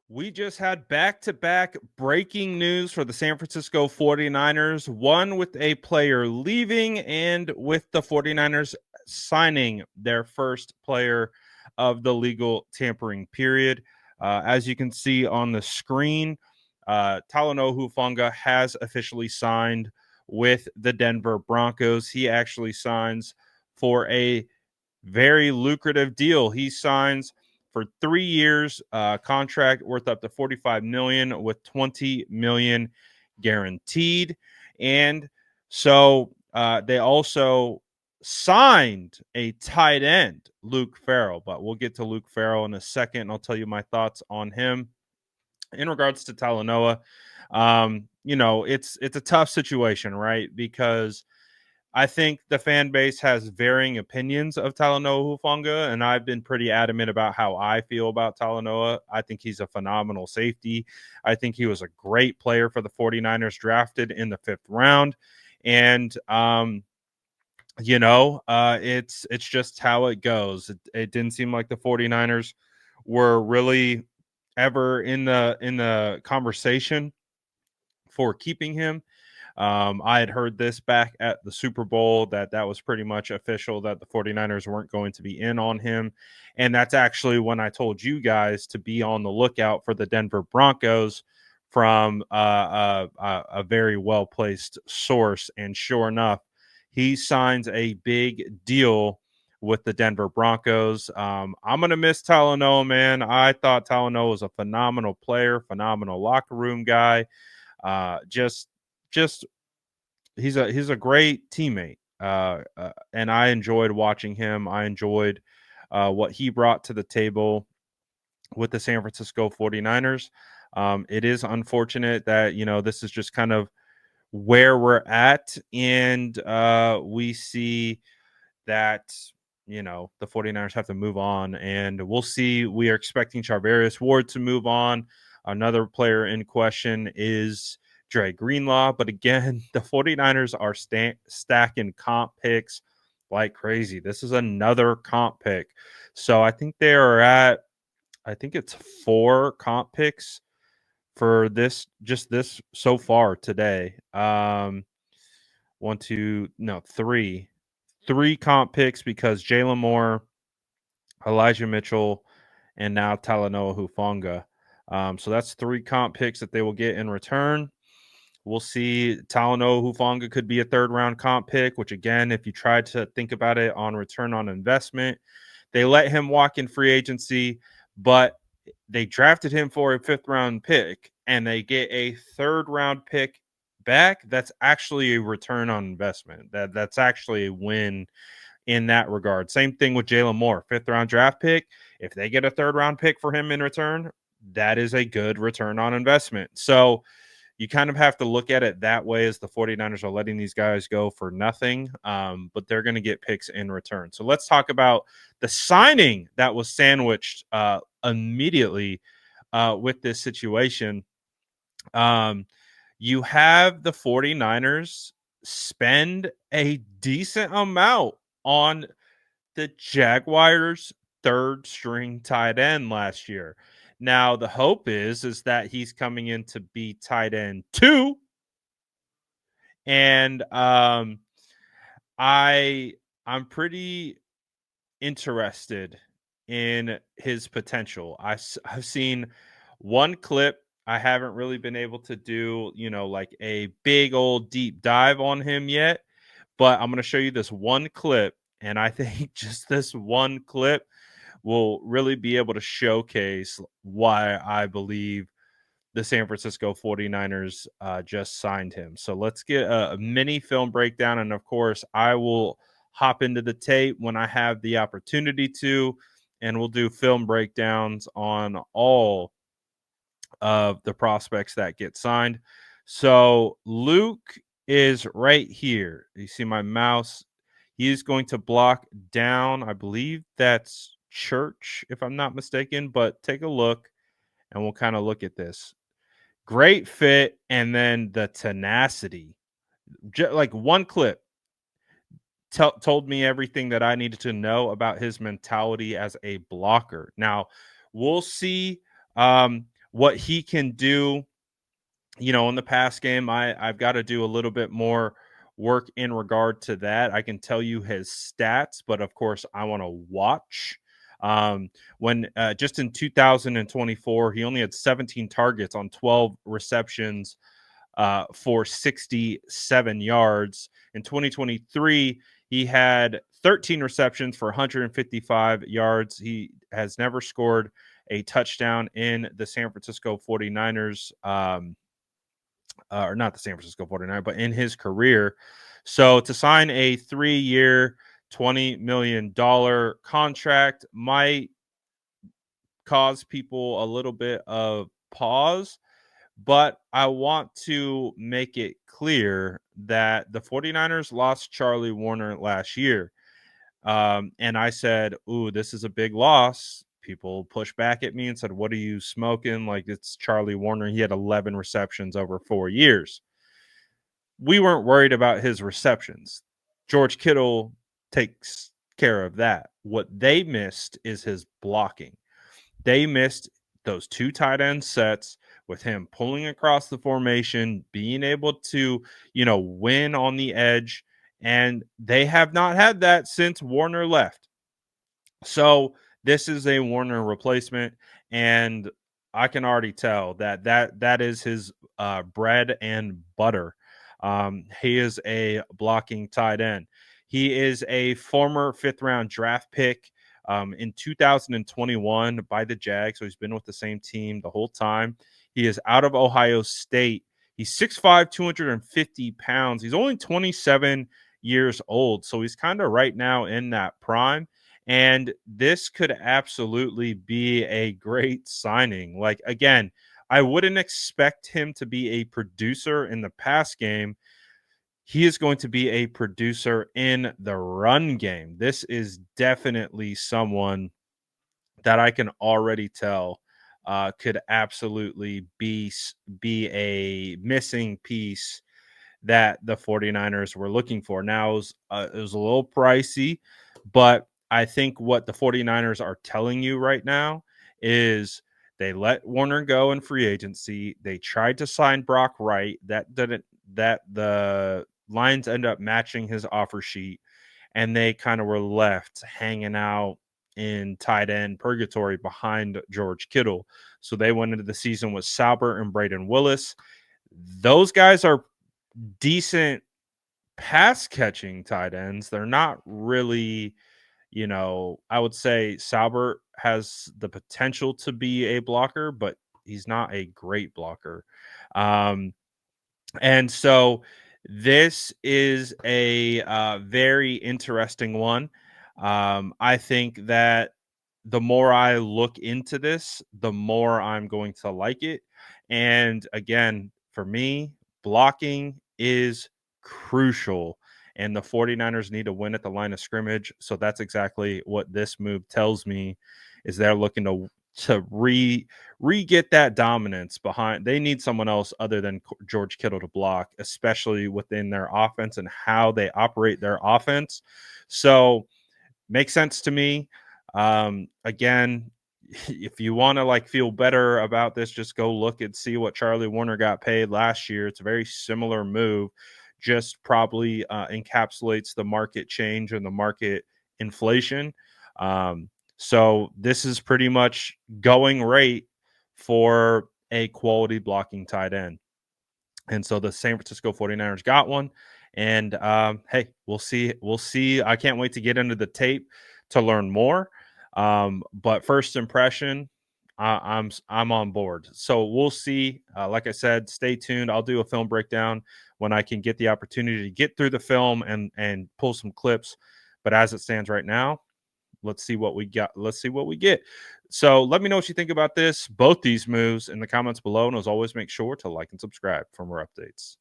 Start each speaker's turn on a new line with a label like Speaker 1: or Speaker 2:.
Speaker 1: We just had back-to-back breaking news for the San Francisco 49ers, one with a player leaving and with the 49ers signing their first player of the legal tampering period. As you can see on the screen, Talanoa Hufanga has officially signed with the Denver Broncos. He actually signs for a very lucrative deal. He signs for 3 years, contract worth up to $45 million with $20 million guaranteed. And so they also signed a tight end, Luke Farrell. But we'll get to Luke Farrell in a second, and I'll tell you my thoughts on him. In regards to Talanoa, it's a tough situation, right? Because I think the fan base has varying opinions of Talanoa Hufanga, and I've been pretty adamant about how I feel about Talanoa. I think he's a phenomenal safety. I think he was a great player for the 49ers, drafted in the 5th round. And it's just how it goes. It didn't seem like the 49ers were really ever in the conversation for keeping him. I had heard this back at the Super Bowl that was pretty much official, that the 49ers weren't going to be in on him. And that's actually when I told you guys to be on the lookout for the Denver Broncos from a very well-placed source. And sure enough, he signs a big deal with the Denver Broncos. I'm going to miss Talanoa, man. I thought Talanoa was a phenomenal player, phenomenal locker room guy. Just he's a great teammate, and I enjoyed watching him. I enjoyed what he brought to the table with the San Francisco 49ers. It is unfortunate that this is just kind of where we're at, and we see that the 49ers have to move on, and we'll see. We are expecting Charvarius Ward to move on. Another player in question is Dre Greenlaw. But again, the 49ers are stacking comp picks like crazy. This is another comp pick. So I think they are at, I think it's 4 comp picks for this so far today. One, two, no, three. 3 comp picks because Jalen Moore, Elijah Mitchell, and now Talanoa Hufanga. So that's 3 comp picks that they will get in return. We'll see. Talanoa Hufanga could be a 3rd-round comp pick, which, again, if you try to think about it on return on investment, they let him walk in free agency, but they drafted him for a 5th-round pick, and they get a 3rd-round pick back. That's actually a return on investment. That's actually a win in that regard. Same thing with Jalen Moore, 5th-round draft pick. If they get a 3rd-round pick for him in return, that is a good return on investment. So you kind of have to look at it that way, as the 49ers are letting these guys go for nothing, but they're going to get picks in return. So let's talk about the signing that was sandwiched immediately with this situation. You have the 49ers spend a decent amount on the Jaguars' 3rd-string tight end last year. Now, the hope is that he's coming in to be tight end 2. And I'm pretty interested in his potential. I've seen one clip. I haven't really been able to do, like a big old deep dive on him yet, but I'm going to show you this one clip. And I think just this one clip will really be able to showcase why I believe the San Francisco 49ers just signed him. So let's get a mini film breakdown. And of course, I will hop into the tape when I have the opportunity to, and we'll do film breakdowns on all of the prospects that get signed. So Luke is right here. You see my mouse. He is going to block down, I believe that's Church, if I'm not mistaken, but take a look and we'll kind of look at this. Great fit, and then the tenacity. Like one clip told me everything that I needed to know about his mentality as a blocker. Now, we'll see what he can do, in the pass game, I've got to do a little bit more work in regard to that. I can tell you his stats, but of course, I want to watch. When Just in 2024, he only had 17 targets on 12 receptions for 67 yards. In 2023, he had 13 receptions for 155 yards. He has never scored a touchdown in the San Francisco 49ers, or not the San Francisco 49ers, but in his career. So to sign a 3-year, $20 million contract might cause people a little bit of pause, but I want to make it clear that the 49ers lost Charlie Warner last year. And I said, "Ooh, this is a big loss." People pushed back at me and said, "What are you smoking? Like, it's Charlie Warner. He had 11 receptions over 4 years." We weren't worried about his receptions. George Kittle takes care of that. What they missed is his blocking. They missed those two tight end sets with him pulling across the formation, being able to, win on the edge. And they have not had that since Warner left. So this is a Warner replacement, and I can already tell that is his bread and butter. He is a blocking tight end. He is a former 5th-round draft pick in 2021 by the Jags, so he's been with the same team the whole time. He is out of Ohio State. He's 6'5", 250 pounds. He's only 27 years old, so he's kind of right now in that prime. And this could absolutely be a great signing. Like, again, I wouldn't expect him to be a producer in the pass game. He is going to be a producer in the run game. This is definitely someone that I can already tell could absolutely be a missing piece that the 49ers were looking for. Now, it was a little pricey, but I think what the 49ers are telling you right now is they let Warner go in free agency. They tried to sign Brock Wright. That the Lions end up matching his offer sheet, and they kind of were left hanging out in tight end purgatory behind George Kittle. So they went into the season with Sauber and Braden Willis. Those guys are decent pass catching tight ends. They're not really, I would say Sauber has the potential to be a blocker, but he's not a great blocker. And so this is a very interesting one. I think that the more I look into this, the more I'm going to like it. And again, for me, blocking is crucial. And the 49ers need to win at the line of scrimmage. So that's exactly what this move tells me, is they're looking to re-get that dominance behind. They need someone else other than George Kittle to block, especially within their offense and how they operate their offense. So makes sense to me. Again, if you want to feel better about this, just go look and see what Charlie Warner got paid last year. It's a very similar move, just probably encapsulates the market change and the market inflation. So this is pretty much going rate for a quality blocking tight end. And so the San Francisco 49ers got one. And hey, we'll see. We'll see. I can't wait to get into the tape to learn more. But first impression, I'm on board. So we'll see. Like I said, stay tuned. I'll do a film breakdown when I can get the opportunity to get through the film and pull some clips. But as it stands right now, let's see what we got. Let's see what we get. So let me know what you think about both these moves in the comments below. And as always, make sure to like and subscribe for more updates.